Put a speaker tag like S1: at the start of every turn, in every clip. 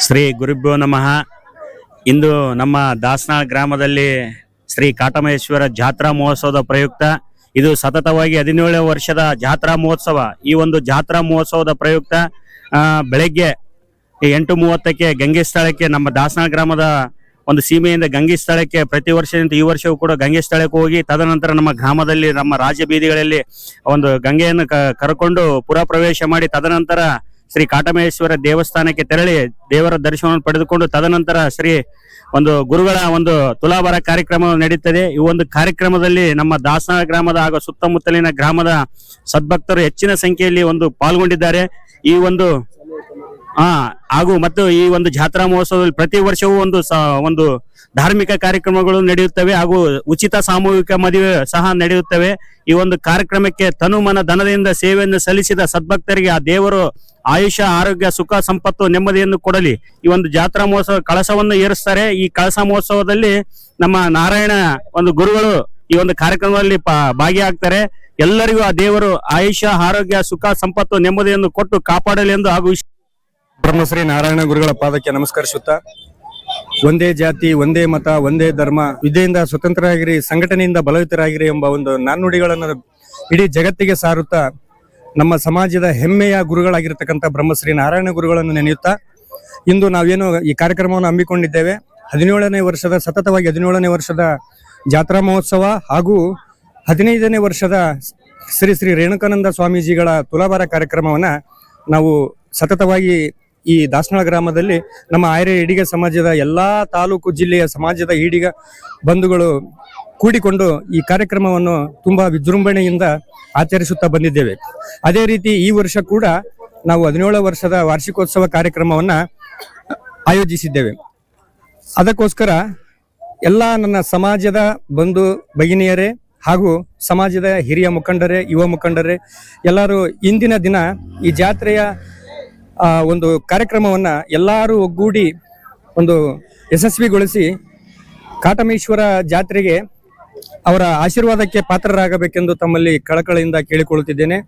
S1: ಶ್ರೀ ಗುರುಭ್ಯೋ ನಮಃ. ಇಂದು ನಮ್ಮ ದಾಸನಾಳ್ ಗ್ರಾಮದಲ್ಲಿ ಶ್ರೀ ಕಾಟಮಹೇಶ್ವರ ಜಾತ್ರಾ ಮಹೋತ್ಸವದ ಪ್ರಯುಕ್ತ ಇದು ಸತತವಾಗಿ 17ನೇ ವರ್ಷದ ಜಾತ್ರಾ ಮಹೋತ್ಸವ. ಈ ಒಂದು ಜಾತ್ರಾ ಮಹೋತ್ಸವದ ಪ್ರಯುಕ್ತ ಬೆಳಗ್ಗೆ 8:30ಕ್ಕೆ ಗಂಗೆ ಸ್ಥಳಕ್ಕೆ, ನಮ್ಮ ದಾಸನಾಳ್ ಗ್ರಾಮದ ಒಂದು ಸೀಮೆಯಿಂದ ಗಂಗೆ ಸ್ಥಳಕ್ಕೆ ಪ್ರತಿ ವರ್ಷದಂತೆ ಈ ವರ್ಷವೂ ಕೂಡ ಗಂಗೆ ಸ್ಥಳಕ್ಕೆ ಹೋಗಿ, ತದನಂತರ ನಮ್ಮ ಗ್ರಾಮದಲ್ಲಿ ನಮ್ಮ ರಾಜ್ಯ ಬೀದಿಗಳಲ್ಲಿ ಒಂದು ಗಂಗೆಯನ್ನು ಕರ್ಕೊಂಡು ಪುರ ಪ್ರವೇಶ ಮಾಡಿ, ತದನಂತರ ಶ್ರೀ ಕಾಟಮಹೇಶ್ವರ ದೇವಸ್ಥಾನಕ್ಕೆ ತೆರಳಿ ದೇವರ ದರ್ಶನವನ್ನು ಪಡೆದುಕೊಂಡು, ತದನಂತರ ಶ್ರೀ ಒಂದು ಗುರುಗಳ ಒಂದು ತುಲಾಭಾರ ಕಾರ್ಯಕ್ರಮ ನಡೀತದೆ. ಈ ಒಂದು ಕಾರ್ಯಕ್ರಮದಲ್ಲಿ ನಮ್ಮ ದಾಸನಾಳ್ ಗ್ರಾಮದ ಹಾಗೂ ಸುತ್ತಮುತ್ತಲಿನ ಗ್ರಾಮದ ಸದ್ಭಕ್ತರು ಹೆಚ್ಚಿನ ಸಂಖ್ಯೆಯಲ್ಲಿ ಒಂದು ಪಾಲ್ಗೊಂಡಿದ್ದಾರೆ. ಈ ಒಂದು ಹಾಗೂ ಮತ್ತು ಈ ಒಂದು ಜಾತ್ರಾ ಮಹೋತ್ಸವದಲ್ಲಿ ಪ್ರತಿ ವರ್ಷವೂ ಒಂದು ಧಾರ್ಮಿಕ ಕಾರ್ಯಕ್ರಮಗಳು ನಡೆಯುತ್ತವೆ ಹಾಗೂ ಉಚಿತ ಸಾಮೂಹಿಕ ಮದುವೆ ಸಹ ನಡೆಯುತ್ತವೆ. ಈ ಒಂದು ಕಾರ್ಯಕ್ರಮಕ್ಕೆ ತನು ಮನ ಧನದಿಂದ ಸೇವೆಯನ್ನು ಸಲ್ಲಿಸಿದ ಸದ್ಭಕ್ತರಿಗೆ ಆ ದೇವರು ಆಯುಷ್ಯ, ಆರೋಗ್ಯ, ಸುಖ, ಸಂಪತ್ತು, ನೆಮ್ಮದಿಯನ್ನು ಕೊಡಲಿ. ಈ ಒಂದು ಜಾತ್ರಾ ಮಹೋತ್ಸವ ಕಳಸವನ್ನು ಏರಿಸ್ತಾರೆ. ಈ ಕಳಸ ಮಹೋತ್ಸವದಲ್ಲಿ ನಮ್ಮ ನಾರಾಯಣ ಒಂದು ಗುರುಗಳು ಈ ಒಂದು ಕಾರ್ಯಕ್ರಮದಲ್ಲಿ ಭಾಗಿಯಾಗ್ತಾರೆ. ಎಲ್ಲರಿಗೂ ಆ ದೇವರು ಆಯುಷ್ಯ, ಆರೋಗ್ಯ, ಸುಖ, ಸಂಪತ್ತು, ನೆಮ್ಮದಿಯನ್ನು ಕೊಟ್ಟು ಕಾಪಾಡಲಿ ಎಂದು ಹಾಗೂ
S2: ಬ್ರಹ್ಮಶ್ರೀ ನಾರಾಯಣ ಗುರುಗಳ ಪಾದಕ್ಕೆ ನಮಸ್ಕರಿಸುತ್ತಾ, ಒಂದೇ ಜಾತಿ, ಒಂದೇ ಮತ, ಒಂದೇ ಧರ್ಮ, ವಿದ್ಯೆಯಿಂದ ಸ್ವತಂತ್ರರಾಗಿರಿ, ಸಂಘಟನೆಯಿಂದ ಬಲಯುತರಾಗಿರಿ ಎಂಬ ಒಂದು ನಾಣ್ಣುಡಿಗಳನ್ನು ಇಡೀ ಜಗತ್ತಿಗೆ ಸಾರುತ್ತಾ ನಮ್ಮ ಸಮಾಜದ ಹೆಮ್ಮೆಯ ಗುರುಗಳಾಗಿರ್ತಕ್ಕಂಥ ಬ್ರಹ್ಮಶ್ರೀ ನಾರಾಯಣ ಗುರುಗಳನ್ನು ನೆನೆಯುತ್ತಾ, ಇಂದು ನಾವೇನು ಈ ಕಾರ್ಯಕ್ರಮವನ್ನು ಹಮ್ಮಿಕೊಂಡಿದ್ದೇವೆ, ಸತತವಾಗಿ 17ನೇ ವರ್ಷದ ಜಾತ್ರಾ ಮಹೋತ್ಸವ ಹಾಗೂ 15ನೇ ವರ್ಷದ ಶ್ರೀ ಶ್ರೀ ರೇಣುಕಾನಂದ ಸ್ವಾಮೀಜಿಗಳ ತುಲಾಭಾರ ಕಾರ್ಯಕ್ರಮವನ್ನು ನಾವು ಸತತವಾಗಿ ಈ ದಾಸನಾಳ್ ಗ್ರಾಮದಲ್ಲಿ ನಮ್ಮ ಆರ್ಯ ಈಡಿಗ ಸಮಾಜದ ಎಲ್ಲಾ ತಾಲೂಕು ಜಿಲ್ಲೆಯ ಸಮಾಜದ ಈಡಿಗ ಬಂಧುಗಳು ಕೂಡಿಕೊಂಡು ಈ ಕಾರ್ಯಕ್ರಮವನ್ನು ತುಂಬಾ ವಿಜೃಂಭಣೆಯಿಂದ ಆಚರಿಸುತ್ತಾ ಬಂದಿದ್ದೇವೆ. ಅದೇ ರೀತಿ ಈ ವರ್ಷ ಕೂಡ ನಾವು 17ನೇ ವರ್ಷದ ವಾರ್ಷಿಕೋತ್ಸವ ಕಾರ್ಯಕ್ರಮವನ್ನ ಆಯೋಜಿಸಿದ್ದೇವೆ. ಅದಕ್ಕೋಸ್ಕರ ಎಲ್ಲ ನನ್ನ ಸಮಾಜದ ಬಂಧು ಭಗಿನಿಯರೇ ಹಾಗೂ ಸಮಾಜದ ಹಿರಿಯ ಮುಖಂಡರೇ, ಯುವ ಮುಖಂಡರೇ ಎಲ್ಲರೂ ಇಂದಿನ ದಿನ ಈ ಜಾತ್ರೆಯ ಒಂದು ಕಾರ್ಯಕ್ರಮವನ್ನ ಎಲ್ಲರೂ ಒಗ್ಗೂಡಿ ಒಂದು ಯಶಸ್ವಿಗೊಳಿಸಿ ಕಾಟಮೇಶ್ವರ ಜಾತ್ರೆಗೆ ಅವರ ಆಶೀರ್ವಾದಕ್ಕೆ ಪಾತ್ರರಾಗಬೇಕೆಂದು ತಮ್ಮಲ್ಲಿ ಕಳಕಳಿಯಿಂದ ಕೇಳಿಕೊಳ್ಳುತ್ತಿದ್ದೇನೆ.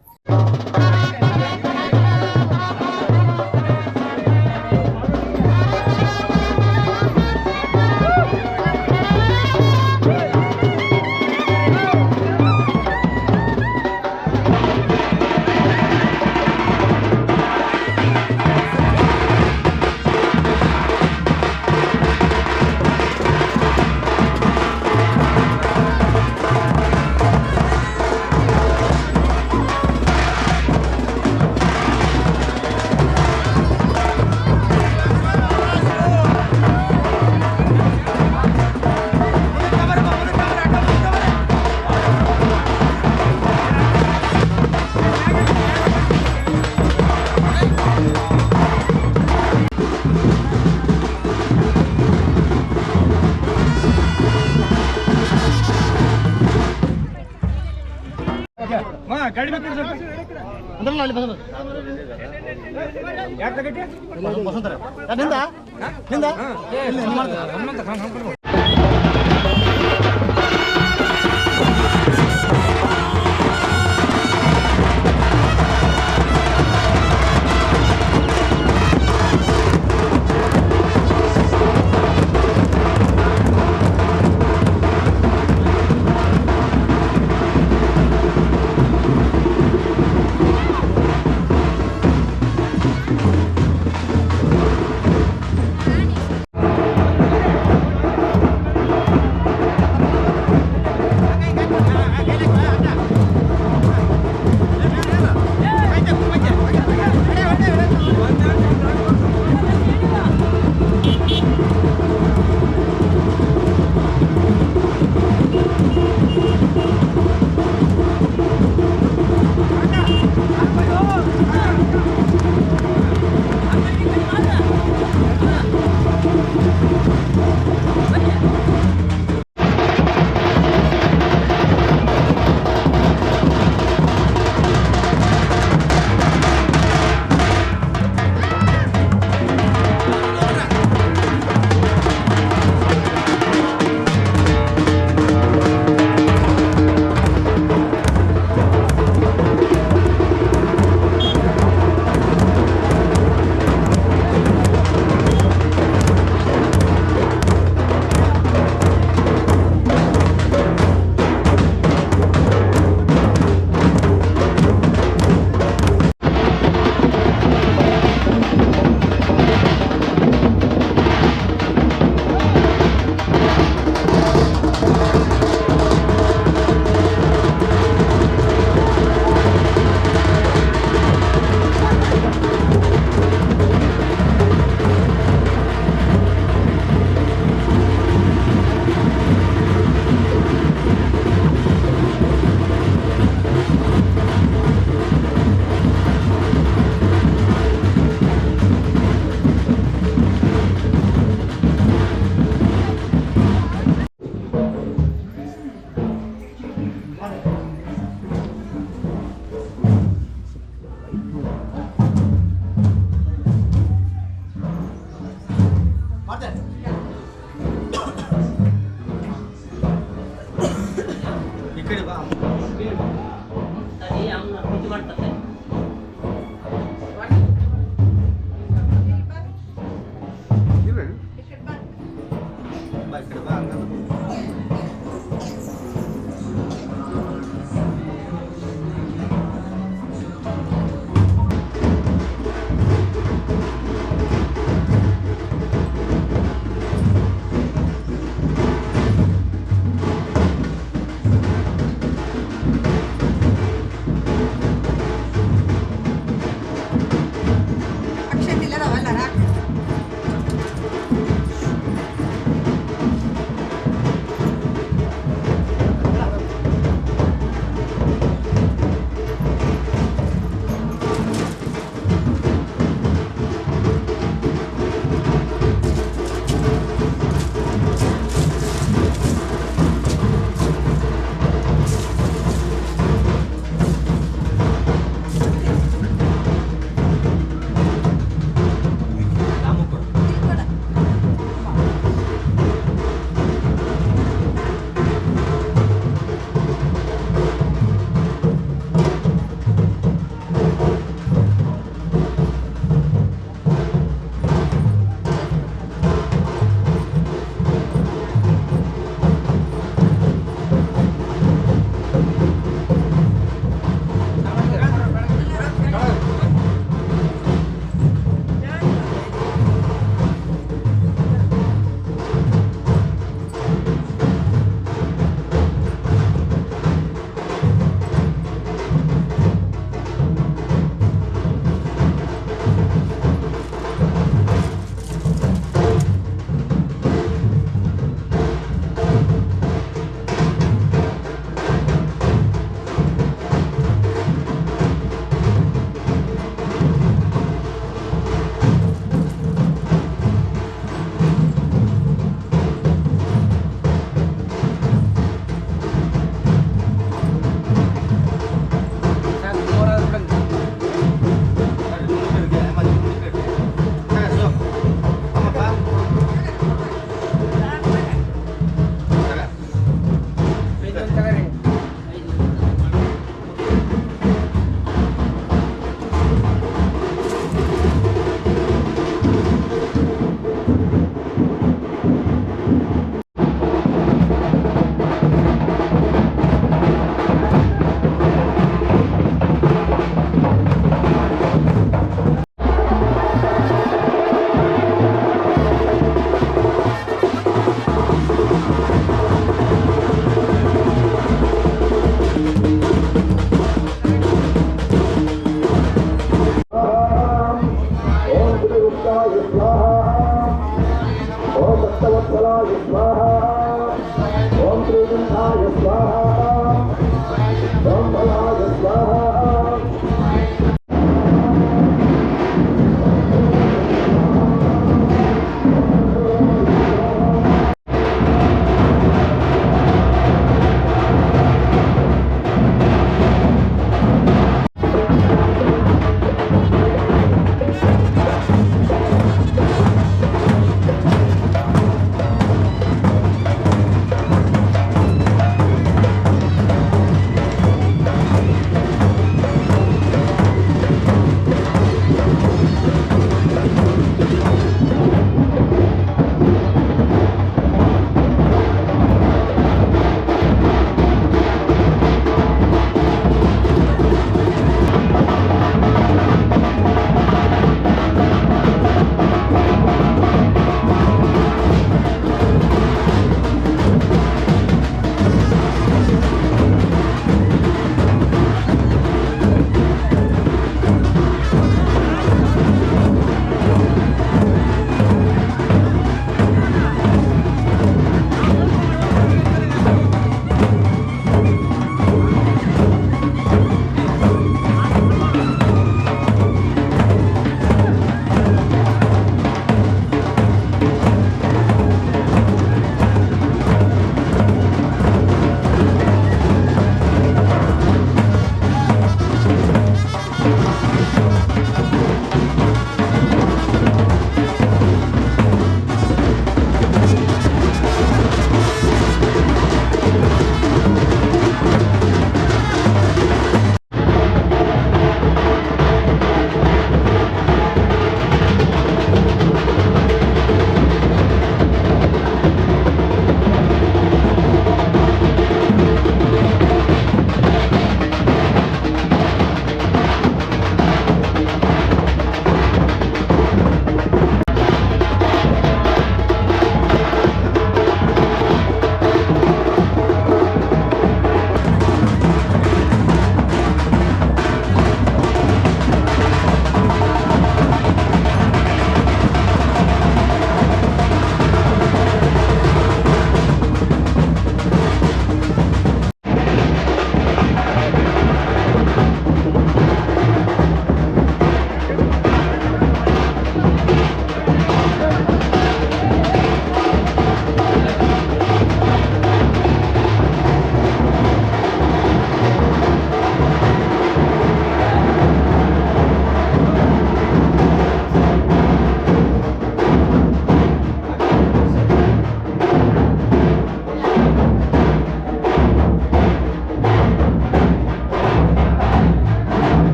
S2: ಗಾಡಿ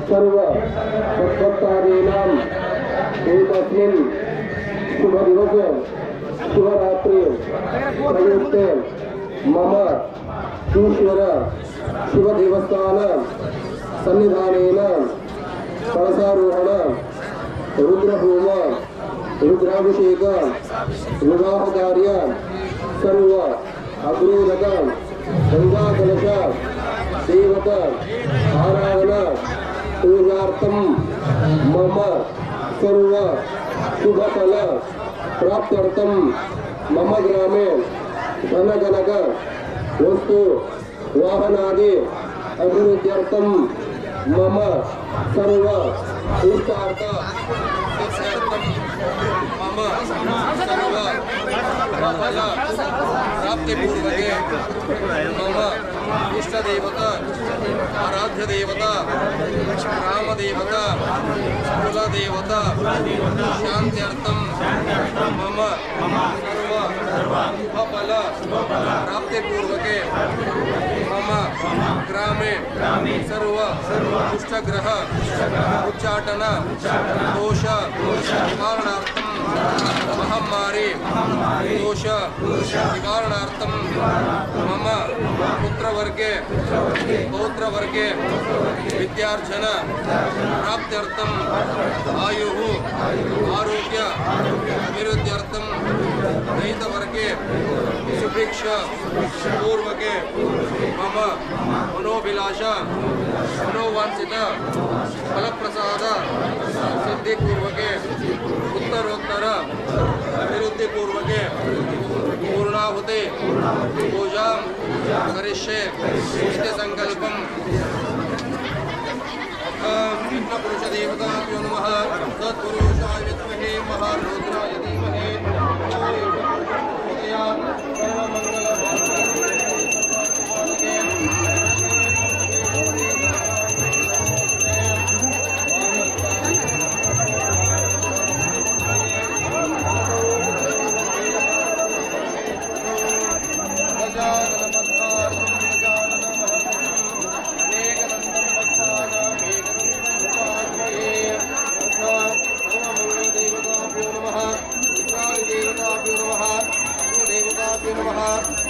S3: सर्व सत्कर्तादीनां एकस्मिन् शुभदिवसे शुभरात्रि प्रयुक्ते मम ईश्वर शुभदेवस्थान सन्निधानेन कलशारोहण रुद्रहोम रुद्राभिषेक विवाह कार्य सर्व अग्रोदक गंगा कलश देवत आराधना पूजार्थम मम सर्व शुभफल प्राप्त्यर्थम मम ग्रामे धनकनक वस्तु वाहनादि अभिवृद्ध्यर्थम मम सर्व इष्टार्थ सिद्ध्यर्थम मम सर्व फल प्राप्तिपूर्वके मम इष्टदेवता आराध्य देवता ग्राम देवता कुल देवता शांत्यर्थम मम सर्व फल प्राप्तिपूर्वके मम ग्रामे सर्व दुष्टग्रह उच्चाटन दोष निवारणार्थम महामारी दोष निवारणार्थम मम पुत्रवर्गे पौत्रवर्गे विद्यार्जन प्राप्त्यर्थम आयुः आरोग्य अभिवृद्ध्यर्थम रहितवर्गे सुभिक्ष पूर्वके मम मनोभिलाष मनोवांछित फलप्रसाद सिद्धिपूर्वके उत्तरोत्तर अभिवृद्धिपूर्वके पूर्णाहुति पूजा करिष्ये इति संकल्पं विघ्नपुरुषदेवताभ्यो नमः तत्पुरुषाय विद्महे महारुद्राय धीमहि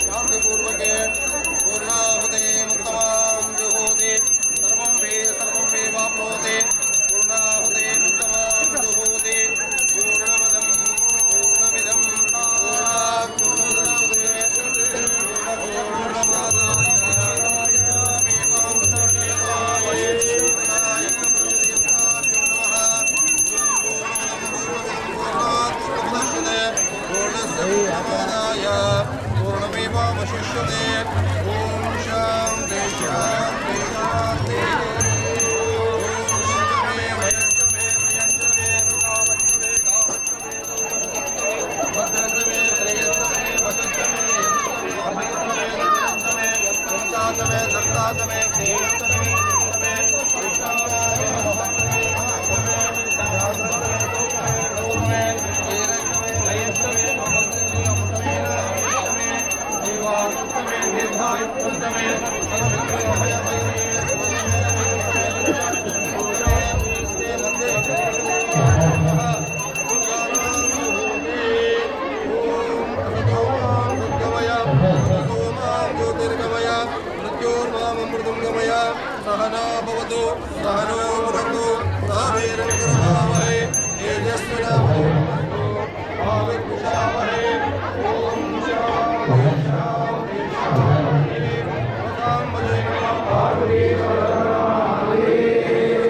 S3: शांतिपूर्वके पूर्णाहुते मुक्तमां जुहोति सर्वं वे वाप्नोति पूर्णाहुते मुक्तमां जुहोति पूर्णमदं पूर्णमिदं पूर्णात् पूर्णमुदच्यते पूर्णमेवावशिष्यते ॐ शान्ति शान्ति शान्ति सहना भवतु सहनो भुनक्तु सह वीर्यङ्करवावहै तेजस्विनावधीतमस्तु मा विद्विषावहै ॐ शान्ति शान्ति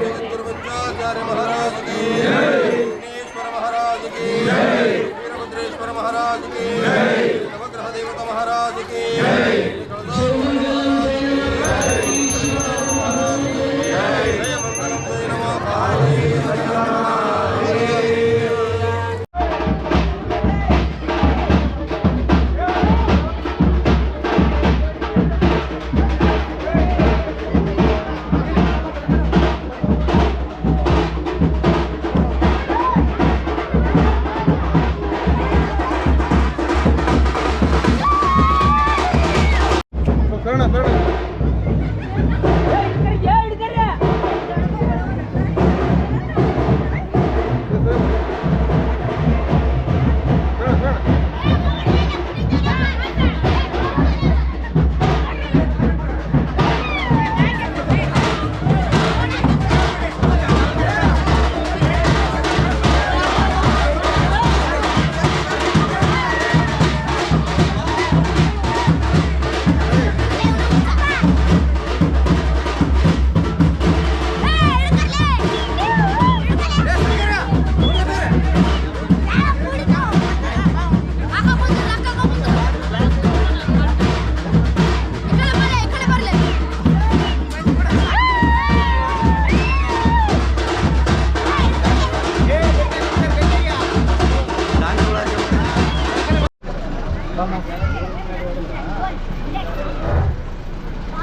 S3: जगद्गुरुपञ्चाचार्य महाराज की विघ्नेश्वर महाराज की वीरभद्रेश्वर महाराज की नवग्रह देवता महाराज की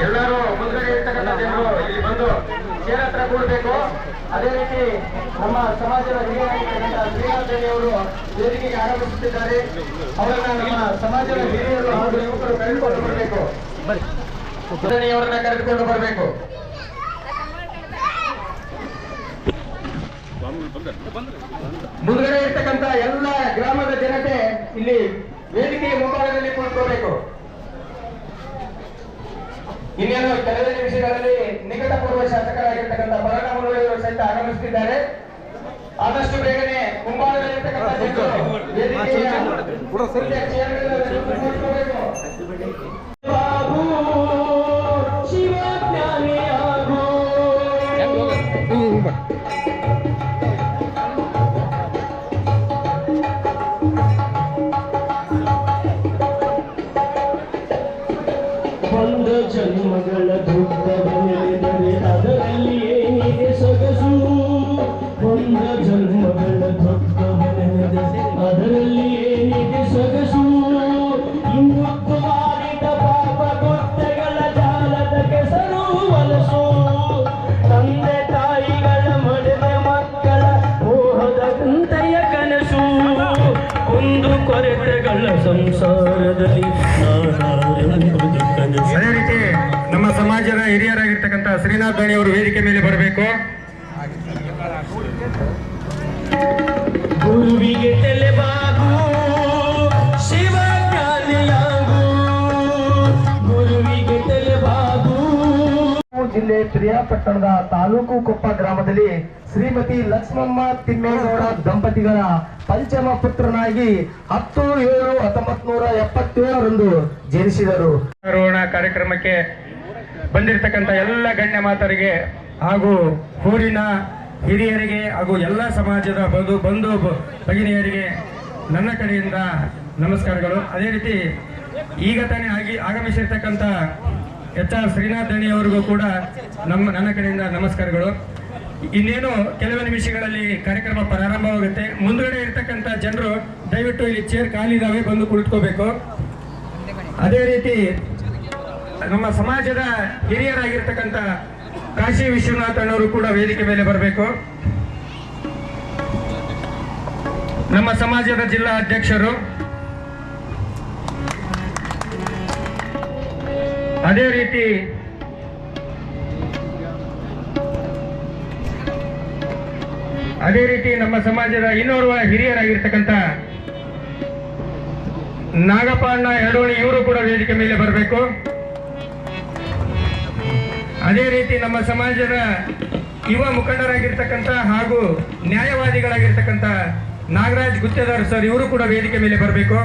S3: ಎಲ್ಲರೂ ಮುಂದ್ಗಡೆ ಇರ್ತಕ್ಕಂಥ ಜನರು ಇಲ್ಲಿ ಬಂದು ಚೇರ್ ಹತ್ರ ಕೂಡಬೇಕು. ಅದೇ ರೀತಿ ನಮ್ಮ ಸಮಾಜದ ಹಿರಿಯರಾಗಿರ್ತಕ್ಕಂಥ ಶ್ರೀನಾಥ್ ಅವರು ವೇದಿಕೆಗೆ ಆಗಮಿಸುತ್ತಿದ್ದಾರೆ. ಅವರನ್ನ ನಮ್ಮ ಸಮಾಜದ ಹಿರಿಯರು ಹಾಗೂ ಯುವಕರು ಕರೆದುಕೊಂಡು ಬರಬೇಕು. ಅವರನ್ನ ಕರೆದುಕೊಂಡು ಬರಬೇಕು. ಮುಂದ್ಗಡೆ ಇರ್ತಕ್ಕಂಥ ಎಲ್ಲ ಗ್ರಾಮದ ಜನತೆ ಇಲ್ಲಿ ವೇದಿಕೆಯ ಮುಂಭಾಗದಲ್ಲಿ ಕುಳಿತುಕೋಬೇಕು. ಇನ್ನೇನು ಕೆಲವೇ ನಿಮಿಷಗಳಲ್ಲಿ ನಿಕಟಪೂರ್ವ ಶಾಸಕರಾಗಿರ್ತಕ್ಕಂಥ ಬರಗಮನವರು ಸಹಿತ ಆಗಮಿಸುತ್ತಿದ್ದಾರೆ. ಆದಷ್ಟು ಬೇಗನೆ ಮುಂಭಾಗದಲ್ಲಿರ್ತಕ್ಕಂಥ ಜನರು ವೇದಿಕೆಯ ಚೇರ್ಗಳನ್ನು ಕೂತ್ಕೊಳ್ಬೇಕು. ಬಾಬು ಶಿವಜ್ಞಾನಿಯಾಗು.
S4: ಒಂದ ಜನ್ಮಗಳ ದುಃಖವೆನೆದರೆ ಅದರಲ್ಲಿ ಏನಿದೆ ಸೊಗಸು. ಒಂದ ಜನ್ಮಗಳ ದುಃಖವೆನೆದರೆ ಅದರಲ್ಲಿ ಏನಿದೆ ಸೊಗಸು. ಇನ್ನೊಂದು ಮಾಡಿದ ಪಾಪ ಕೃತ್ಯಗಳ ಜಾಲದ ಕೆಸರು ವಲಸು. ತಂದೆ ತಾಯಿಗಳ ಮಡಿದ ಮಕ್ಕಳ ಮೋಹದ ಗುಂತೆಯ ಕನಸು. ಒಂದು ಕೊರತೆಗಳ ಸಂಸಾರದಲ್ಲಿ ನಾನಾರೆಂಬುದು ಕನಸು.
S2: ಅದೇ ರೀತಿ ನಮ್ಮ ಸಮಾಜದ ಹಿರಿಯರಾಗಿರ್ತಕ್ಕಂಥ ಶ್ರೀನಾಥ್ ದಣಿ ಅವರು ವೇದಿಕೆ ಮೇಲೆ ಬರಬೇಕು.
S4: ಗುರುವಿಗೆ ತಲೆಬಾಗು ಶಿವಜ್ಞಾನಿಯಾಗು. ಗುರುವಿಗೆ ತಲೆಬಾಗು.
S3: ಜಿಲ್ಲೆ ಪಿರಿಯಾಪಟ್ಟಣದ ತಾಲೂಕು ಕೊಪ್ಪ ಗ್ರಾಮದಲ್ಲಿ ಶ್ರೀಮತಿ ಲಕ್ಷ್ಮಮ್ಮ ತಿಮ್ಮೇಗೌಡ ದಂಪತಿಗಳ ಪಂಚಮ ಪುತ್ರನಾಗಿ 10/7/1977 ಜನಿಸಿದರು.
S2: ರೋಣ ಕಾರ್ಯಕ್ರಮಕ್ಕೆ ಬಂದಿರತಕ್ಕಂಥ ಎಲ್ಲ ಗಣ್ಯ ಮಾತರಿಗೆ ಹಾಗೂ ಊರಿನ ಹಿರಿಯರಿಗೆ ಹಾಗೂ ಎಲ್ಲ ಸಮಾಜದ ಬಂಧು ಭಗಿನಿಯರಿಗೆ ನನ್ನ ಕಡೆಯಿಂದ ನಮಸ್ಕಾರಗಳು. ಅದೇ ರೀತಿ ಈಗ ತಾನೇ ಆಗಮಿಸಿರ್ತಕ್ಕಂಥ HR ಶ್ರೀನಾಥ್ ದಣಿ ಅವರಿಗೂ ಕೂಡ ನನ್ನ ಕಡೆಯಿಂದ ನಮಸ್ಕಾರಗಳು. ಇನ್ನೇನು ಕೆಲವೇ ನಿಮಿಷಗಳಲ್ಲಿ ಕಾರ್ಯಕ್ರಮ ಪ್ರಾರಂಭವಾಗುತ್ತೆ. ಮುಂದುಗಡೆ ಇರ್ತಕ್ಕಂಥ ಜನರು ದಯವಿಟ್ಟು ಇಲ್ಲಿ ಚೇರ್ ಖಾಲಿದಾವೆ, ಬಂದು ಕುಳಿತುಕೋಬೇಕು. ಅದೇ ರೀತಿ ನಮ್ಮ ಸಮಾಜದ ಹಿರಿಯರಾಗಿರ್ತಕ್ಕಂಥ ಕಾಶಿ ವಿಶ್ವನಾಥಣ್ಣವರು ಕೂಡ ವೇದಿಕೆ ಮೇಲೆ ಬರಬೇಕು. ನಮ್ಮ ಸಮಾಜದ ಜಿಲ್ಲಾ ಅಧ್ಯಕ್ಷರು, ಅದೇ ರೀತಿ ನಮ್ಮ ಸಮಾಜದ ಇನ್ನೋರ್ವ ಹಿರಿಯರಾಗಿರ್ತಕ್ಕಂಥ ನಾಗಪ್ಪಣ್ಣ ಯಡೋಣಿ ಇವರು ಕೂಡ ವೇದಿಕೆ ಮೇಲೆ ಬರಬೇಕು. ಅದೇ ರೀತಿ ನಮ್ಮ ಸಮಾಜದ ಯುವ ಮುಖಂಡರಾಗಿರ್ತಕ್ಕಂಥ ಹಾಗೂ ನ್ಯಾಯವಾದಿಗಳಾಗಿರ್ತಕ್ಕಂಥ ನಾಗರಾಜ್ ಗುತ್ತೇದಾರ್ ಸರ್ ಇವರು ಕೂಡ ವೇದಿಕೆ ಮೇಲೆ ಬರಬೇಕು.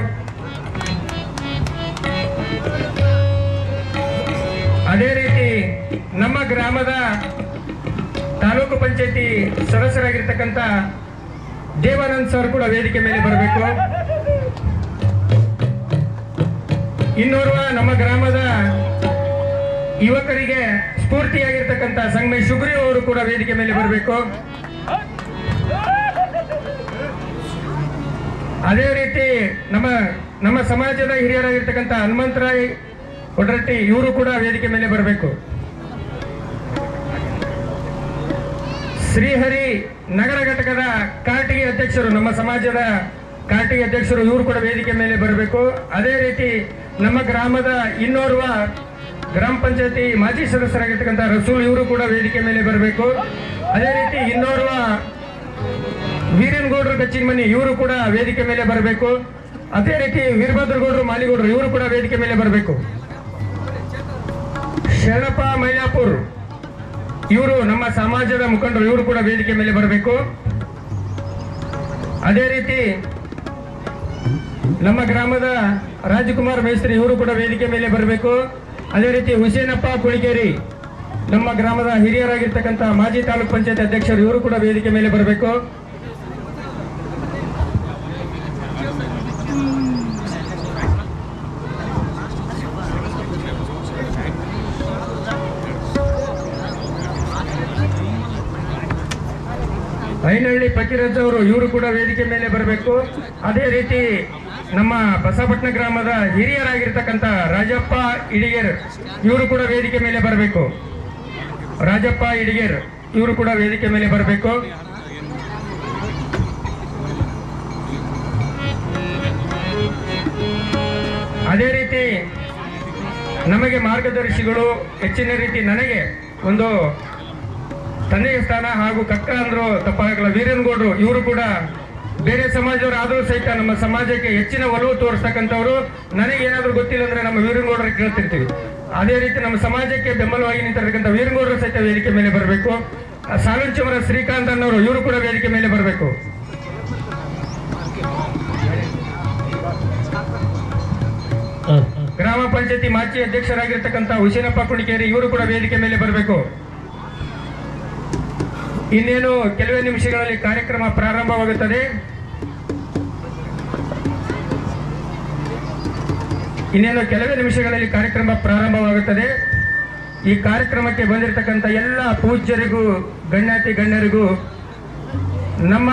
S2: ಅದೇ ರೀತಿ ನಮ್ಮ ಗ್ರಾಮದ ತಾಲೂಕು ಪಂಚಾಯತಿ ಸದಸ್ಯರಾಗಿರ್ತಕ್ಕಂಥ ದೇವಾನಂದ್ ಸರ್ ಕೂಡ ವೇದಿಕೆ ಮೇಲೆ ಬರಬೇಕು. ಇನ್ನೋರ್ವ ನಮ್ಮ ಗ್ರಾಮದ ಯುವಕರಿಗೆ ಸ್ಫೂರ್ತಿಯಾಗಿರ್ತಕ್ಕಂಥ ಸಂಗಮೇಶ್ ಸುಗ್ರೀವ್ ಅವರು ಕೂಡ ವೇದಿಕೆ ಮೇಲೆ ಬರಬೇಕು. ಅದೇ ರೀತಿ ನಮ್ಮ ಸಮಾಜದ ಹಿರಿಯರಾಗಿರ್ತಕ್ಕಂಥ ಹನುಮಂತರಾಯ್ ಒಡ್ರಟ್ಟಿ ಇವರು ಕೂಡ ವೇದಿಕೆ ಮೇಲೆ ಬರಬೇಕು. ಶ್ರೀಹರಿ ನಗರ ಘಟಕದ ಕಾರ್ಟಿಗೆ ಅಧ್ಯಕ್ಷರು, ನಮ್ಮ ಸಮಾಜದ ಕಾರ್ಟಿಗೆ ಅಧ್ಯಕ್ಷರು ಇವರು ಕೂಡ ವೇದಿಕೆ ಮೇಲೆ ಬರಬೇಕು. ಅದೇ ರೀತಿ ನಮ್ಮ ಗ್ರಾಮದ ಇನ್ನೋರ್ವ ಗ್ರಾಮ ಪಂಚಾಯತಿ ಮಾಜಿ ಸದಸ್ಯರಾಗಿರ್ತಕ್ಕಂಥ ರಸೂಲ್ ಇವರು ಕೂಡ ವೇದಿಕೆ ಮೇಲೆ ಬರಬೇಕು. ಅದೇ ರೀತಿ ಇನ್ನೋರ್ವ ವೀರೇನ್ಗೌಡರು ಗಚ್ಚಿನಮನಿ ಇವರು ಕೂಡ ವೇದಿಕೆ ಮೇಲೆ ಬರಬೇಕು. ಅದೇ ರೀತಿ ವೀರಭದ್ರಗೌಡರು ಮಾಲಿಗೌಡರು ಇವರು ಕೂಡ ವೇದಿಕೆ ಮೇಲೆ ಬರಬೇಕು. ಶರಣಪ್ಪ ಮೈಲಾಪುರ್ ಇವರು ನಮ್ಮ ಸಮಾಜದ ಮುಖಂಡರು ಇವರು ಕೂಡ ವೇದಿಕೆ ಮೇಲೆ ಬರಬೇಕು. ಅದೇ ರೀತಿ ನಮ್ಮ ಗ್ರಾಮದ ರಾಜಕುಮಾರ್ ಮೇಸ್ತ್ರಿ ಇವರು ಕೂಡ ವೇದಿಕೆ ಮೇಲೆ ಬರಬೇಕು. ಅದೇ ರೀತಿ ಹುಸೇನಪ್ಪ ಕುಳಿಗೇರಿ ನಮ್ಮ ಗ್ರಾಮದ ಹಿರಿಯರಾಗಿರ್ತಕ್ಕಂಥ ಮಾಜಿ ತಾಲೂಕ್ ಪಂಚಾಯತ್ ಅಧ್ಯಕ್ಷರು ಇವರು ಕೂಡ ವೇದಿಕೆ ಮೇಲೆ ಬರಬೇಕು. ಐನಹಳ್ಳಿ ಫಕೀರಜ್ಜ ಅವರು ಇವರು ಕೂಡ ವೇದಿಕೆ ಮೇಲೆ ಬರಬೇಕು. ಅದೇ ರೀತಿ ನಮ್ಮ ಬಸಪಟ್ಟಣ ಗ್ರಾಮದ ಹಿರಿಯರಾಗಿರ್ತಕ್ಕಂಥ ರಾಜಪ್ಪ ಇಡಿಗೇರ್ ಇವರು ಕೂಡ ವೇದಿಕೆ ಮೇಲೆ ಬರಬೇಕು. ರಾಜಪ್ಪ ಇಡಿಗೇರ್ ಇವರು ಕೂಡ ವೇದಿಕೆ ಮೇಲೆ ಬರಬೇಕು. ಅದೇ ರೀತಿ ನಮಗೆ ಮಾರ್ಗದರ್ಶಿಗಳು ಹೆಚ್ಚಿನ ರೀತಿ ನನಗೆ ಒಂದು ತಂದೆಯ ಸ್ಥಾನ ಹಾಗೂ ಕಕ್ಕ ಅಂದ್ರು ತಪ್ಪಾಗಲ್ಲ ವೀರೇನ್ಗೌಡರು ಇವರು ಕೂಡ ಬೇರೆ ಸಮಾಜದವರು ಆದರೂ ಸಹಿತ ನಮ್ಮ ಸಮಾಜಕ್ಕೆ ಹೆಚ್ಚಿನ ಒಲವು ತೋರಿಸ್ತಕ್ಕಂಥವ್ರು. ನನಗೆ ಏನಾದರೂ ಗೊತ್ತಿಲ್ಲ ಅಂದ್ರೆ ನಮ್ಮ ವೀರೇನ್ಗೌಡರಿಗೆ ಕೇಳ್ತಿರ್ತೀವಿ.
S3: ಅದೇ ರೀತಿ ನಮ್ಮ ಸಮಾಜಕ್ಕೆ ಬೆಂಬಲವಾಗಿ ನಿಂತಿರತಕ್ಕಂಥ ವೀರಗೌಡರು ಸಹಿತ ವೇದಿಕೆ ಮೇಲೆ ಬರಬೇಕು. ಸಾಲುಂಚಮರ ಶ್ರೀಕಾಂತ್ ಅನ್ನೋರು ಇವರು ಕೂಡ ವೇದಿಕೆ ಮೇಲೆ ಬರಬೇಕು. ಗ್ರಾಮ ಪಂಚಾಯತಿ ಮಾಜಿ ಅಧ್ಯಕ್ಷರಾಗಿರ್ತಕ್ಕಂಥ ಹುಸೇನಪ್ಪ ಕುಣಿಕೇರಿ ಇವರು ಕೂಡ ವೇದಿಕೆ ಮೇಲೆ ಬರಬೇಕು. ಇನ್ನೇನು ಕೆಲವೇ ನಿಮಿಷಗಳಲ್ಲಿ ಕಾರ್ಯಕ್ರಮ ಪ್ರಾರಂಭವಾಗುತ್ತದೆ. ಈ ಕಾರ್ಯಕ್ರಮಕ್ಕೆ ಬಂದಿರತಕ್ಕಂಥ ಎಲ್ಲ ಪೂಜ್ಯರಿಗೂ ಗಣ್ಯಾತಿ ಗಣ್ಯರಿಗೂ ನಮ್ಮ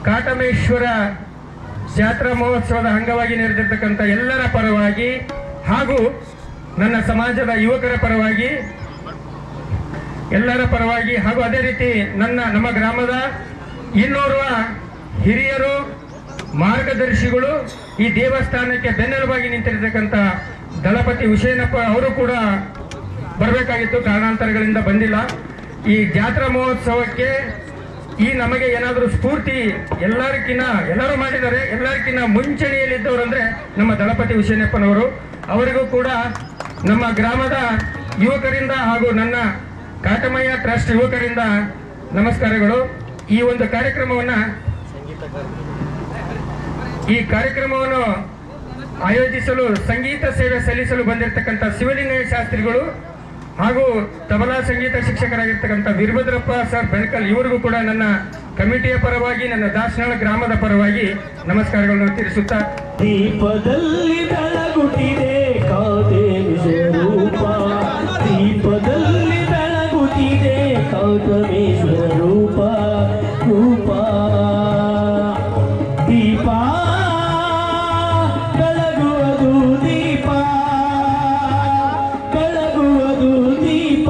S3: ಕಾಟಮೇಶ್ವರ ಜಾತ್ರಾ ಮಹೋತ್ಸವದ ಅಂಗವಾಗಿ ನಡೆದಿರ್ತಕ್ಕಂಥ ಎಲ್ಲರ ಪರವಾಗಿ ಹಾಗೂ ನನ್ನ ಸಮಾಜದ ಯುವಕರ ಪರವಾಗಿ ಎಲ್ಲರ ಪರವಾಗಿ ಹಾಗೂ ಅದೇ ರೀತಿ ನಮ್ಮ ಗ್ರಾಮದ 200 ಹಿರಿಯರು ಮಾರ್ಗದರ್ಶಿಗಳು ಈ ದೇವಸ್ಥಾನಕ್ಕೆ ಬೆನ್ನೆಲುಬಾಗಿ ನಿಂತಿರತಕ್ಕಂಥ ದಳಪತಿ ಹುಸೇನಪ್ಪ ಅವರು ಕೂಡ ಬರಬೇಕಾಗಿತ್ತು, ಕಾರಣಾಂತರಗಳಿಂದ ಬಂದಿಲ್ಲ. ಈ ಜಾತ್ರಾ ಮಹೋತ್ಸವಕ್ಕೆ ನಮಗೆ ಏನಾದರೂ ಸ್ಫೂರ್ತಿ ಎಲ್ಲರೂ ಮಾಡಿದ್ದಾರೆ. ಎಲ್ಲರಿಗಿನ್ನ ಮುಂಚೂಣಿಯಲ್ಲಿದ್ದವರು ಅಂದರೆ ನಮ್ಮ ದಳಪತಿ ಹುಸೇನಪ್ಪನವರು. ಅವರಿಗೂ ಕೂಡ ನಮ್ಮ ಗ್ರಾಮದ ಯುವಕರಿಂದ ಹಾಗೂ ನನ್ನ ಕಾಟಮಯ್ಯ ಟ್ರಸ್ಟ್ ಯುವಕರಿಂದ ನಮಸ್ಕಾರಗಳು. ಈ ಒಂದು ಕಾರ್ಯಕ್ರಮವನ್ನು ಆಯೋಜಿಸಲು ಸಂಗೀತ ಸೇವೆ ಸಲ್ಲಿಸಲು ಬಂದಿರತಕ್ಕಂಥ ಶಿವಲಿಂಗಯ್ಯ ಶಾಸ್ತ್ರಿಗಳು ಹಾಗೂ ತಬಲಾ ಸಂಗೀತ ಶಿಕ್ಷಕರಾಗಿರ್ತಕ್ಕಂಥ ವೀರಭದ್ರಪ್ಪ ಸರ್ ಬೆಳಕಲ್ ಇವರಿಗೂ ಕೂಡ ನನ್ನ ಕಮಿಟಿಯ ಪರವಾಗಿ, ನನ್ನ ದಾಸನಾಳ ಗ್ರಾಮದ ಪರವಾಗಿ ನಮಸ್ಕಾರಗಳನ್ನು ತಿಳಿಸುತ್ತಾ,
S4: ದೀಪದಲ್ಲಿ ಬೆಳಗುತ್ತಿದೆ ಕಾಟಮೇಶ್ವರ ರೂಪ, ದೀಪದಲ್ಲಿ ಬೆಳಗುತ್ತಿದೆ ಕಾಟಮೇಶ್ವರ ರೂಪ ರೂಪ, ದೀಪ ಬೆಳಗುವುದು ದೀಪ, ಬೆಳಗುವುದು ದೀಪ,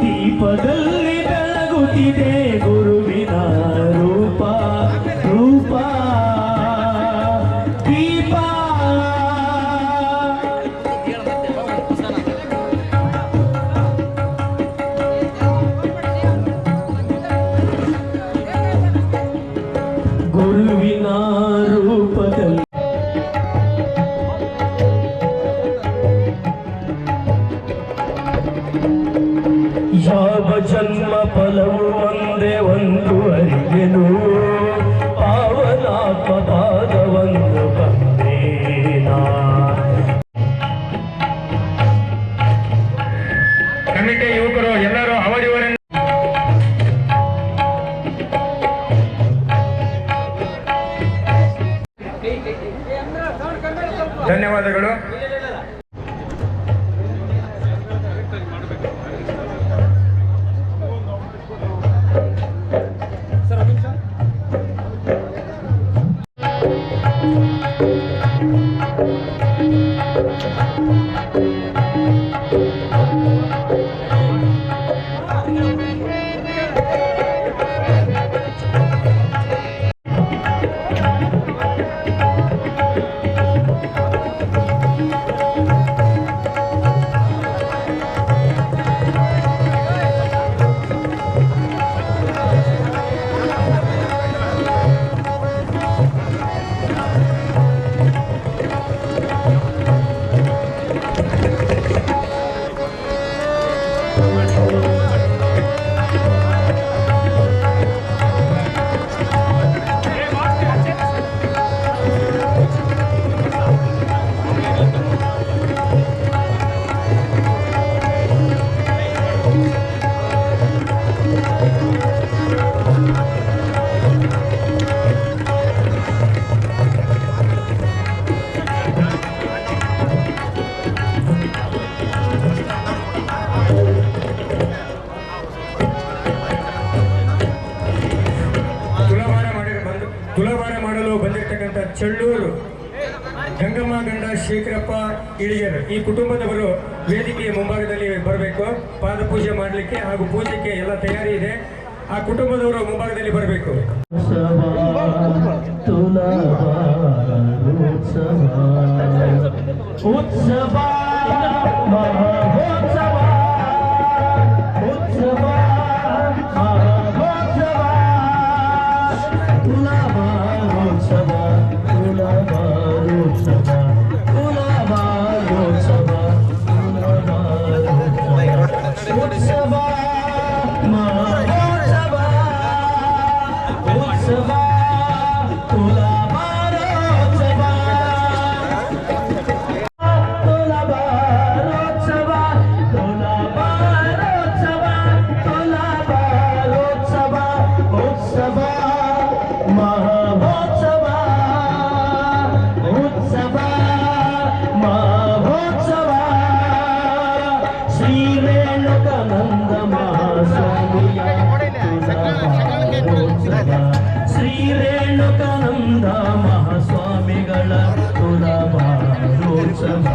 S4: ದೀಪದಲ್ಲಿ ಬೆಳಗುತ್ತಿದೆ ಗುರುವಿನ ರೂಪ ರೂಪ ದೀಪ. ಗುರುವಿನ ರೂಪದಲ್ಲಿ ಯಾವ ಜನ್ಮ ಫಲವು ಒಂದೇ ಒಂದು ಅರಿಗೆನು, ಪಾವನಾತ್ಮ ಪಾದವನ್ನು ಬಂದೇನಾ.
S3: ಕಮಿಟಿಯ ಯುವಕರು ಎಲ್ಲರೂ ಅವರಿವರನ್ನು ಧನ್ಯವಾದಗಳು. ತುಲಾಭಾರ ಮಾಡಲು ಬಂದಿರತಕ್ಕಂಥ ಚಳ್ಳೂರು ಗಂಗಮ್ಮ ಗಂಡ ಶೇಖರಪ್ಪ ಇಳಿಯರ್ ಈ ಕುಟುಂಬದವರು ವೇದಿಕೆಯ ಮುಂಭಾಗದಲ್ಲಿ ಬರಬೇಕು. ಪಾದಪೂಜೆ ಮಾಡಲಿಕ್ಕೆ ಹಾಗೂ ಪೂಜೆಗೆ ಎಲ್ಲ ತಯಾರಿ ಇದೆ. ಆ ಕುಟುಂಬದವರು ಮುಂಭಾಗದಲ್ಲಿ ಬರಬೇಕು.
S4: ಉತ್ಸವ ಮಹೋತ್ಸವ ಉತ್ಸವ ಮಹೋತ್ಸವ ತುಲಾಭಾರೋತ್ಸವ ತುಲಾಭಾರೋತ್ಸವ ತುಲಾಭಾರೋತ್ಸವ ತುಲಾಭಾರೋತ್ಸವ ಮಹೋತ್ಸವ ಶ್ರೀ ರೇಣುಕಾನಂದ ಮಹಾಸ್ವಾಮಿಗಳ ತುಲಾಭಾರೋತ್ಸವ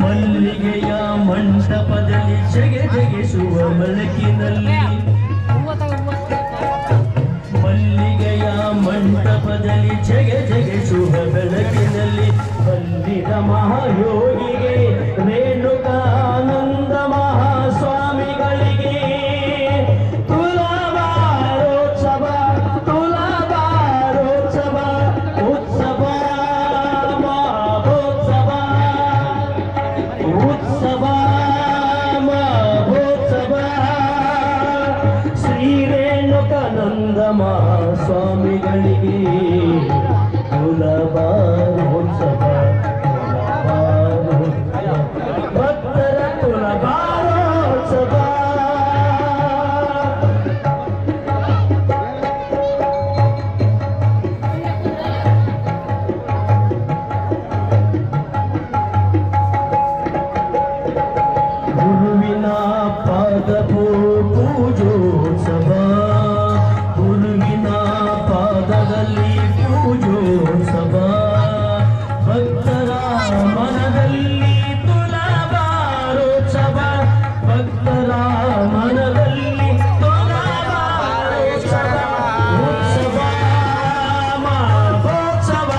S4: ಮಲ್ಲಿಗೆಯ ಮಂಟಪದಲ್ಲಿ ಜಗಿಸುವ ಬೆಳಕಿನಲ್ಲಿ ಮಲ್ಲಿಗೆಯ ಮಂಟಪದಲ್ಲಿ ಜಗಿಸುವ ಬೆಳಕಿನಲ್ಲಿ ಬಂದಿದ ಮಹಾಯೋಗಿಗೆ ರೇಣುಕಾನಂದ ಮಹಾಸ್ವಾಮಿಗಳಿಗೆ ತುಲಾಭಾರೋತ್ಸವ ತುಲಾಭಾರೋತ್ಸವ ಉತ್ಸವ ಮಹೋತ್ಸವ ಉತ್ಸವ ಮಹೋತ್ಸವ ಶ್ರೀ ರೇಣುಕಾನಂದ ಮಹಾಸ್ವಾಮಿಗಳಿಗೆ ತುಲಾಭಾರೋತ್ಸವ ಭಕ್ತರ ತುಲಾಭಾರೋತ್ಸವ ಗುರುವಿನ ಪಾದಪೂ ಪೂಜೋತ್ಸವ ಗುರುವಿನ ಪಾದದಲ್ಲಿ ಪೂಜೋತ್ಸವ ಭಕ್ತರ ಮನದಲ್ಲಿ ತುಲಾಭಾರೋತ್ಸವ ಭಕ್ತರ ಮನದಲ್ಲಿ ತುಲಾಭಾರೋತ್ಸವ ಉತ್ಸವ ಮಹೋತ್ಸವ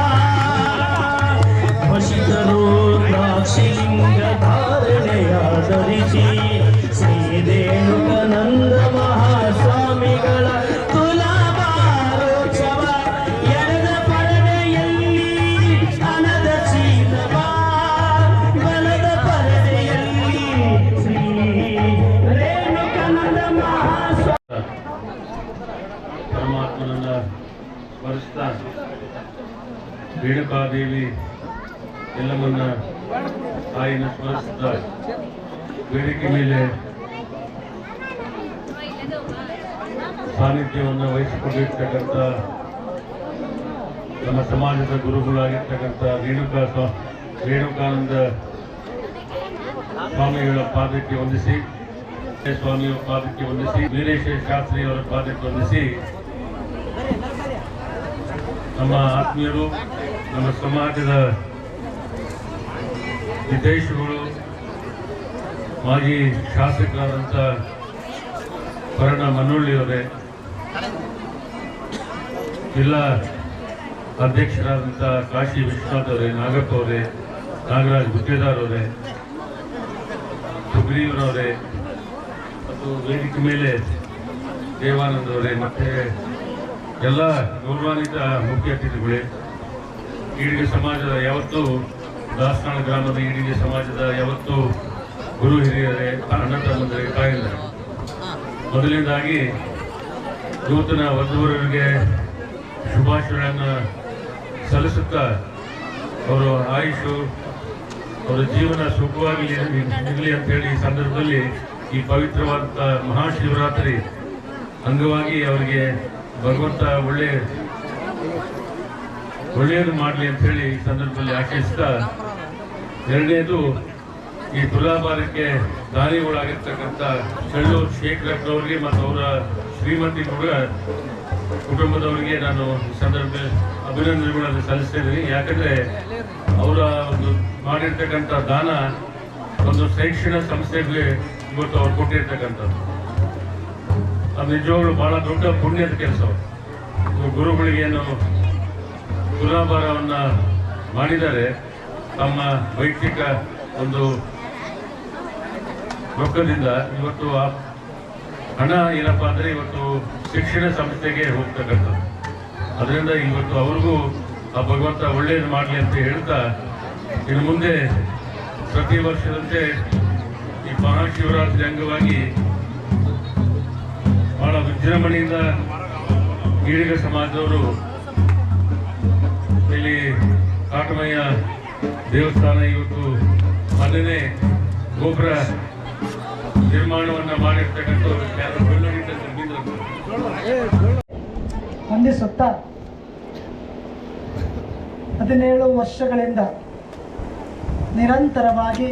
S4: ವಶಿಕರು ದ್ರಾಕ್ಷಿಲಿಂಗ ಧಾರಣೆಯ ಧರಿಸಿ ಶ್ರೀ ರೇಣುಕಾನಂದ ಮಹಾಸ್ವಾಮಿಗಳ ತುಲಾಭಾರೋತ್ಸವ ಎಡದ ಪರದೆಯಲ್ಲಿ ಹಣದ ಚೀಲವ ಬಲದ ಪರದೆಯಲ್ಲಿ ಶ್ರೀ ರೇಣುಕಾನಂದ ಮಹಾಸ್ವಾಮಿ
S5: ಪರಮಾತ್ಮನನ್ನ ಸ್ಮರಿಸ್ತಾ ರೇಣುಕಾದೇವಿ ಎಲ್ಲವನ್ನ ತಾಯಿನ ಸ್ಮರಿಸ್ತಾ ವೇದಿಕೆ ಮೇಲೆ ಸಾನ್ನಿಧ್ಯವನ್ನು ವಹಿಸಿಕೊಂಡಿರ್ತಕ್ಕಂಥ ನಮ್ಮ ಸಮಾಜದ ಗುರುಗಳಾಗಿರ್ತಕ್ಕಂಥ ರೇಣುಕಾನಂದ ಸ್ವಾಮಿಗಳ ಪಾದಕ್ಕೆ ವಂದಿಸಿ ಸ್ವಾಮಿಯವರ ಪಾದಕ್ಕೆ ವಂದಿಸಿ ವೀರೇಶ ಶಾಸ್ತ್ರಿಯವರ ಪಾದಕ್ಕೆ ವಂದಿಸಿ ನಮ್ಮ ಆತ್ಮೀಯರು ನಮ್ಮ ಸಮಾಜದ ಹಿತೈಷಿಗಳು ಮಾಜಿ ಶಾಸಕರಾದಂಥ ಪರಣ ಮನೋಳ್ಳಿಯವರೇ ಜಿಲ್ಲಾ ಅಧ್ಯಕ್ಷರಾದಂಥ ಕಾಶಿ ವಿಶ್ವನಾಥ್ ಅವರೇ ನಾಗಪ್ಪ ಅವರೇ ನಾಗರಾಜ್ ಗುತ್ತೇದಾರ್ ಅವರೇ ಸುಗ್ರೀವರವರೇ ಮತ್ತು ವೇದಿಕೆ ಮೇಲೆ ದೇವಾನಂದ್ ಅವರೇ ಮತ್ತೆ ಎಲ್ಲ ಗೌರವಾನ್ವಿತ ಮುಖ್ಯ ಅತಿಥಿಗಳೇ ಈಡಿಗೆ ಸಮಾಜದ ಯಾವತ್ತೂ ದಾಸನಾಳ ಗ್ರಾಮದ ಈಡಿಗೆ ಸಮಾಜದ ಯಾವತ್ತೂ ಗುರು ಹಿರಿಯರೇ ಅಣ್ಣ ತಮ್ಮಂದರೇ ತಾಯಿಲ್ಲರೇ ಮೊದಲನೇದಾಗಿ ನೂತನ ವಧುವರರಿಗೆ ಶುಭಾಶಯಗಳನ್ನು ಸಲ್ಲಿಸುತ್ತಾ ಅವರ ಆಯುಷು ಅವರ ಜೀವನ ಸುಖವಾಗಿ ಇರಲಿ ಅಂತೇಳಿ ಈ ಸಂದರ್ಭದಲ್ಲಿ ಈ ಪವಿತ್ರವಾದಂಥ ಮಹಾಶಿವರಾತ್ರಿ ಅಂಗವಾಗಿ ಅವರಿಗೆ ಭಗವಂತ ಒಳ್ಳೆಯದು ಮಾಡಲಿ ಅಂತ ಹೇಳಿ ಈ ಸಂದರ್ಭದಲ್ಲಿ ಆಶಿಸ್ತಾ ಎರಡನೇದು ಈ ತುಲಾಭಾರಕ್ಕೆ ದಾನಿಗಳಾಗಿರ್ತಕ್ಕಂಥ ಚಳ್ಳೂರು ಶೇಖರಪ್ಪನವರಿಗೆ ಮತ್ತು ಅವರ ಶ್ರೀಮತಿ ಕುಟುಂಬದವರಿಗೆ ನಾನು ಈ ಸಂದರ್ಭದಲ್ಲಿ ಅಭಿನಂದನೆಗಳನ್ನು ಸಲ್ಲಿಸ್ತಾ ಇದ್ದೀನಿ. ಯಾಕಂದ್ರೆ ಅವರ ಒಂದು ಮಾಡಿರ್ತಕ್ಕಂಥ ದಾನ ಒಂದು ಶೈಕ್ಷಣಿಕ ಸಂಸ್ಥೆಗೆ ಇವತ್ತು ಅವ್ರು ಕೊಟ್ಟಿರ್ತಕ್ಕಂಥದ್ದು ಅದು ನಿಜವಾಗ್ಲೂ ಬಹಳ ದೊಡ್ಡ ಪುಣ್ಯದ ಕೆಲಸ. ಗುರುಗಳಿಗೇನು ತುಲಾಭಾರವನ್ನ ಮಾಡಿದ್ದಾರೆ ತಮ್ಮ ವೈಯಕ್ತಿಕ ಒಂದು ರೊಕ್ಕದಿಂದ. ಇವತ್ತು ಆ ಹಣ ಏನಪ್ಪಾ ಅಂದ್ರೆ ಇವತ್ತು ಶಿಕ್ಷಣ ಸಂಸ್ಥೆಗೆ ಹೋಗ್ತಕ್ಕಂಥದ್ದು. ಅದರಿಂದ ಇವತ್ತು ಅವ್ರಿಗೂ ಆ ಭಗವಂತ ಒಳ್ಳೆಯದು ಮಾಡಲಿ ಅಂತ ಹೇಳ್ತಾ ಇನ್ನು ಮುಂದೆ ಪ್ರತಿ ವರ್ಷದಂತೆ ಈ ಮಹಾಶಿವರಾತ್ರಿ ಅಂಗವಾಗಿ ಬಹಳ ವಿಜೃಂಭಣೆಯಿಂದ ಈಡಿಗ ಸಮಾಜದವರು ಇಲ್ಲಿ ಕಾಟಮಯ್ಯ ದೇವಸ್ಥಾನ ಇವತ್ತು ಮೊನ್ನೆನೇ ಗೋಪುರ ನಿರ್ಮಾಣವನ್ನ ಮಾಡಿರ್ತಕ್ಕಂಥವ್ರು
S6: ಹೊಂದಿಸುತ್ತಾ 17 ವರ್ಷಗಳಿಂದ ನಿರಂತರವಾಗಿ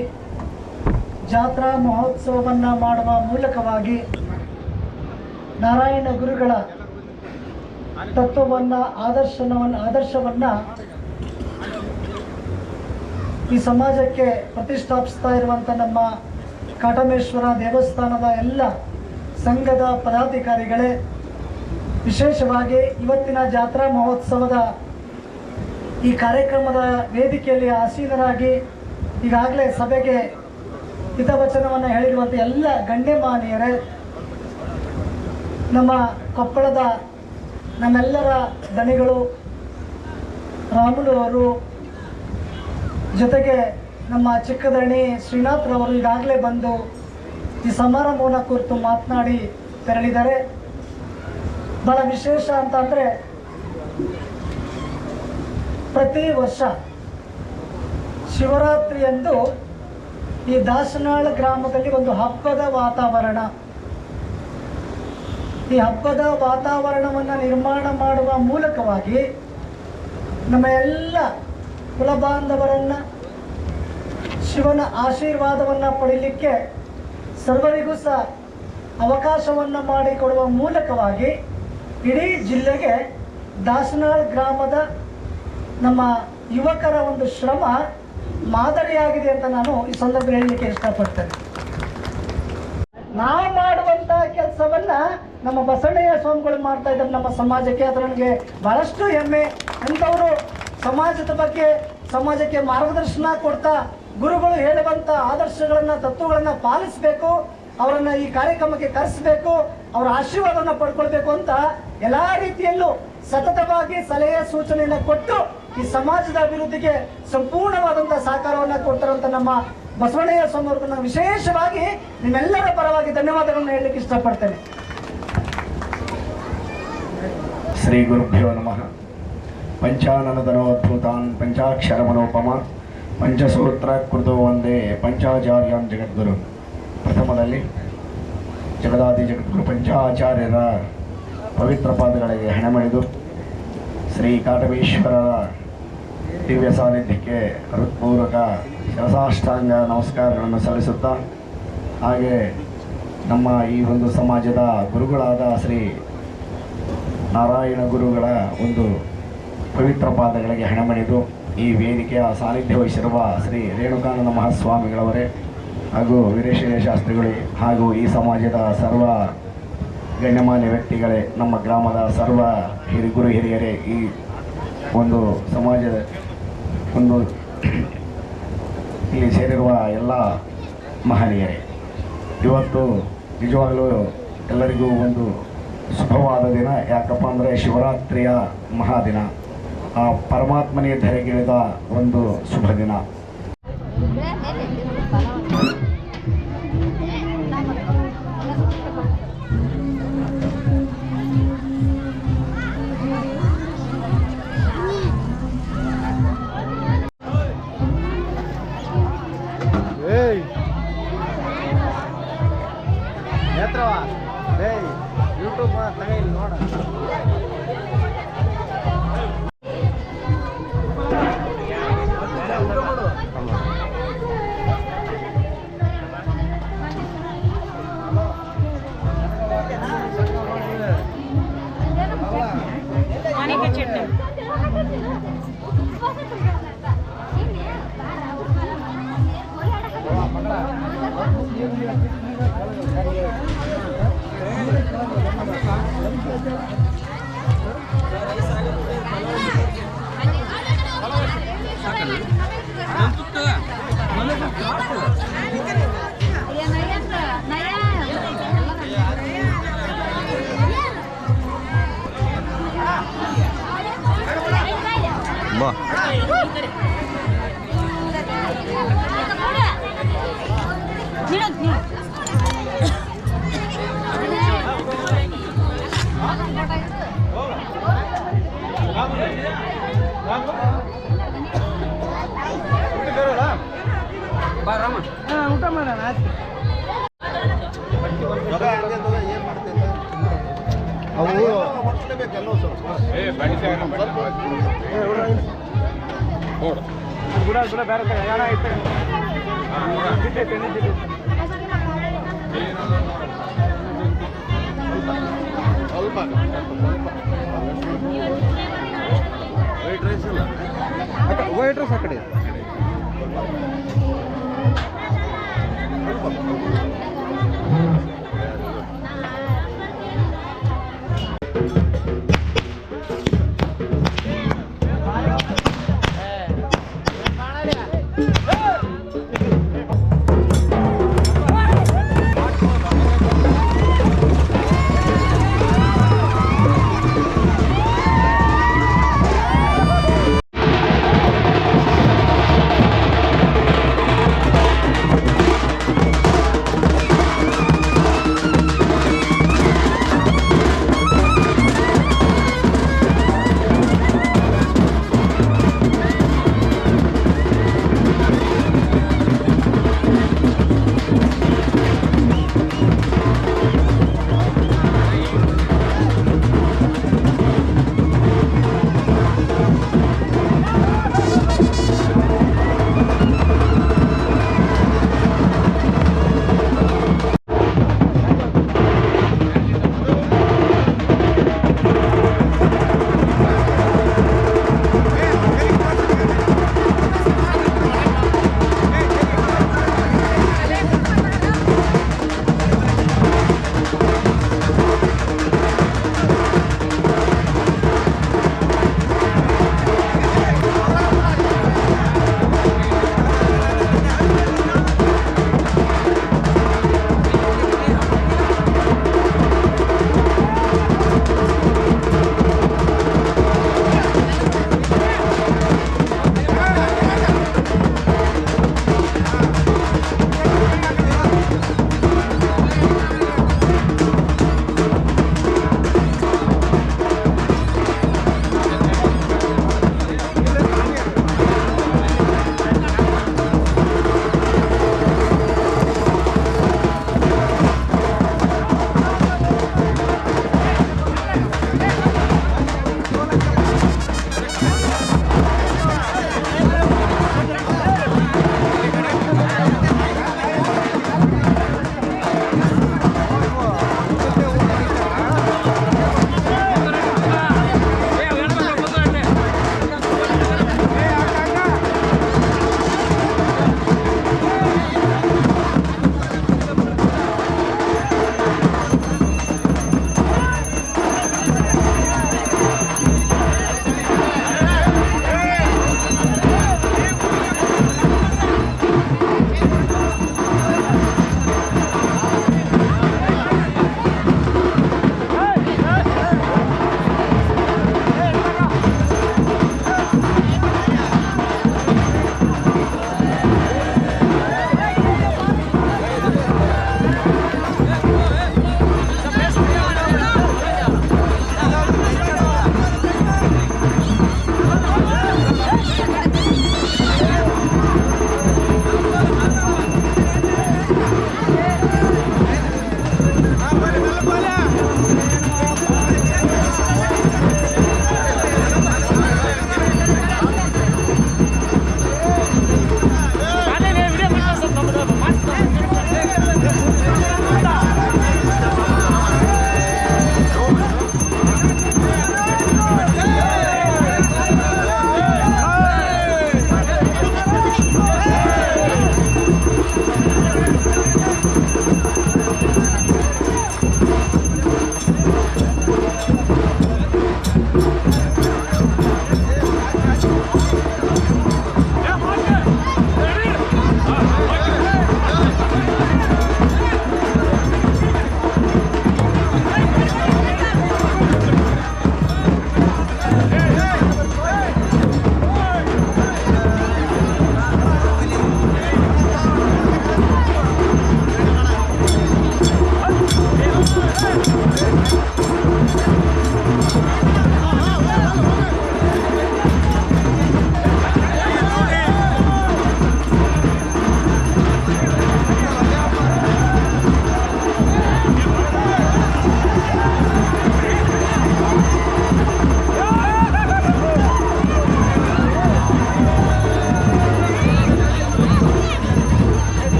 S6: ಜಾತ್ರಾ ಮಹೋತ್ಸವವನ್ನು ಮಾಡುವ ಮೂಲಕವಾಗಿ ನಾರಾಯಣ ಗುರುಗಳ ತತ್ವವನ್ನು ಆದರ್ಶವನ್ನು ಈ ಸಮಾಜಕ್ಕೆ ಪ್ರತಿಷ್ಠಾಪಿಸ್ತಾ ಇರುವಂಥ ನಮ್ಮ ಕಾಟಮೇಶ್ವರ ದೇವಸ್ಥಾನದ ಎಲ್ಲ ಸಂಘದ ಪದಾಧಿಕಾರಿಗಳೇ, ವಿಶೇಷವಾಗಿ ಇವತ್ತಿನ ಜಾತ್ರಾ ಮಹೋತ್ಸವದ ಈ ಕಾರ್ಯಕ್ರಮದ ವೇದಿಕೆಯಲ್ಲಿ ಆಸೀನರಾಗಿ ಈಗಾಗಲೇ ಸಭೆಗೆ ಹಿತವಚನವನ್ನು ಹೇಳಿರುವಂಥ ಎಲ್ಲ ಗಣ್ಯಮಾನ್ಯರೇ, ನಮ್ಮ ಕೊಪ್ಪಳದ ನಮ್ಮೆಲ್ಲರ ದಣಿಗಳು ರಾಮುಲು ಅವರು, ಜೊತೆಗೆ ನಮ್ಮ ಚಿಕ್ಕದಣಿ ಶ್ರೀನಾಥ್ರವರು ಈಗಾಗಲೇ ಬಂದು ಈ ಸಮಾರಂಭವನ್ನು ಕುರಿತು ಮಾತನಾಡಿ ತೆರಳಿದ್ದಾರೆ. ಬಹಳ ವಿಶೇಷ ಅಂತಂದರೆ, ಪ್ರತಿ ವರ್ಷ ಶಿವರಾತ್ರಿಯಂದು ಈ ದಾಸನಾಳ ಗ್ರಾಮದಲ್ಲಿ ಒಂದು ಹಬ್ಬದ ವಾತಾವರಣ, ಈ ಹಬ್ಬದ ವಾತಾವರಣವನ್ನು ನಿರ್ಮಾಣ ಮಾಡುವ ಮೂಲಕವಾಗಿ ನಮ್ಮ ಎಲ್ಲ ಕುಲಬಾಂಧವರನ್ನು ಶಿವನ ಆಶೀರ್ವಾದವನ್ನು ಪಡೀಲಿಕ್ಕೆ ಸರ್ವರಿಗೂ ಸಹ ಅವಕಾಶವನ್ನು ಮಾಡಿಕೊಡುವ ಮೂಲಕವಾಗಿ ಇಡೀ ಜಿಲ್ಲೆಗೆ ದಾಸನಾಳ್ ಗ್ರಾಮದ ನಮ್ಮ ಯುವಕರ ಒಂದು ಶ್ರಮ ಮಾದರಿಯಾಗಿದೆ ಅಂತ ನಾನು ಈ ಸಂದರ್ಭದಲ್ಲಿ ಹೇಳಲಿಕ್ಕೆ ಇಷ್ಟಪಡ್ತೇನೆ. ನಾವು ಮಾಡುವಂಥ ಕೆಲಸವನ್ನ ನಮ್ಮ ಬಸವಣ್ಣಯ್ಯ ಸ್ವಾಮಿಗಳು ಮಾಡ್ತಾ ಇದ್ದಾರೆ ನಮ್ಮ ಸಮಾಜಕ್ಕೆ. ಅದು ನನಗೆ ಬಹಳಷ್ಟು ಹೆಮ್ಮೆ. ಅಂಥವರು ಸಮಾಜದ ಬಗ್ಗೆ ಸಮಾಜಕ್ಕೆ ಮಾರ್ಗದರ್ಶನ ಕೊಡ್ತಾ ಗುರುಗಳು ಹೇಳುವಂಥ ಆದರ್ಶಗಳನ್ನು ತತ್ವಗಳನ್ನು ಪಾಲಿಸಬೇಕು, ಅವರನ್ನು ಈ ಕಾರ್ಯಕ್ರಮಕ್ಕೆ ಕರೆಸಬೇಕು, ಅವರ ಆಶೀರ್ವಾದವನ್ನು ಪಡ್ಕೊಳ್ಬೇಕು ಅಂತ ಎಲ್ಲ ರೀತಿಯಲ್ಲೂ ಸತತವಾಗಿ ಸಲಹೆ ಸೂಚನೆಯನ್ನು ಕೊಟ್ಟು ಈ ಸಮಾಜದ ಅಭಿವೃದ್ಧಿಗೆ ಸಂಪೂರ್ಣವಾದಂಥ ಸಹಕಾರವನ್ನು ಕೊಡ್ತಾರಂತ ನಮ್ಮ ಬಸವಣ್ಣಯ್ಯ ಸ್ವಾಮಿಯವ್ರಿಗೂ ನಾನು ವಿಶೇಷವಾಗಿ ನಿಮ್ಮೆಲ್ಲರ ಪರವಾಗಿ ಧನ್ಯವಾದಗಳನ್ನು ಹೇಳಲಿಕ್ಕೆ ಇಷ್ಟಪಡ್ತೇನೆ.
S7: ಶ್ರೀ ಗುರುಭ್ಯೋ ನಮಃ. ಪಂಚಾನನದನೋದ್ಭೂತಾನ್ ಪಂಚಾಕ್ಷರ ಮನೋಪಮ ಪಂಚಸೂತ್ರ ಕೃತೋ ವಂದೇ ಪಂಚಾಚಾರ್ಯಾನ್ ಜಗದ್ಗುರು. ಪ್ರಥಮದಲ್ಲಿ ಜಗದಾದಿ ಜಗದ್ಗುರು ಪಂಚಾಚಾರ್ಯರ ಪವಿತ್ರ ಪಾದಗಳಿಗೆ ಹಣಮಣಿದು ಶ್ರೀ ಕಾಟಮೇಶ್ವರರ ದಿವ್ಯ ಸಾನ್ನಿಧ್ಯಕ್ಕೆ ಹೃತ್ಪೂರ್ವಕ ಶಿರಸಾಷ್ಟಾಂಗ ನಮಸ್ಕಾರಗಳನ್ನು ಸಲ್ಲಿಸುತ್ತಾ, ಹಾಗೆ ನಮ್ಮ ಈ ಒಂದು ಸಮಾಜದ ಗುರುಗಳಾದ ಶ್ರೀ ನಾರಾಯಣ ಗುರುಗಳ ಒಂದು ಪವಿತ್ರ ಪಾದಗಳಿಗೆ ಹಣಮಣಿದು ಈ ವೇದಿಕೆಯ ಸಾನ್ನಿಧ್ಯ ವಹಿಸಿರುವ ಶ್ರೀ ರೇಣುಕಾನಂದ ಮಹಾಸ್ವಾಮಿಗಳವರೇ ಹಾಗೂ ವೀರೇಶಯ್ಯ ಶಾಸ್ತ್ರಿಗಳೇ ಹಾಗೂ ಈ ಸಮಾಜದ ಸರ್ವ ಗಣ್ಯಮಾನ್ಯ ವ್ಯಕ್ತಿಗಳೇ, ನಮ್ಮ ಗ್ರಾಮದ ಸರ್ವ ಗುರು ಹಿರಿಯರೇ, ಈ ಒಂದು ಸಮಾಜದ ಒಂದು ಇಲ್ಲಿ ಸೇರಿರುವ ಎಲ್ಲ ಮಹನೀಯರೇ, ಇವತ್ತು ನಿಜವಾಗಲೂ ಎಲ್ಲರಿಗೂ ಒಂದು ಶುಭವಾದ ದಿನ. ಯಾಕಪ್ಪ ಅಂದರೆ ಶಿವರಾತ್ರಿಯ ಮಹಾದಿನ, ಆ ಪರಮಾತ್ಮನೇ ಧರೆಗಿಳಿದ ಒಂದು ಶುಭ ದಿನ.
S2: ಯೂಟ್ಯೂಬ್ ನೋಡ ಊಟ ಮಾಡೋಣ. ಅವು ವೈಟ್ ರೈಸ್ ಆ ಕಡೆ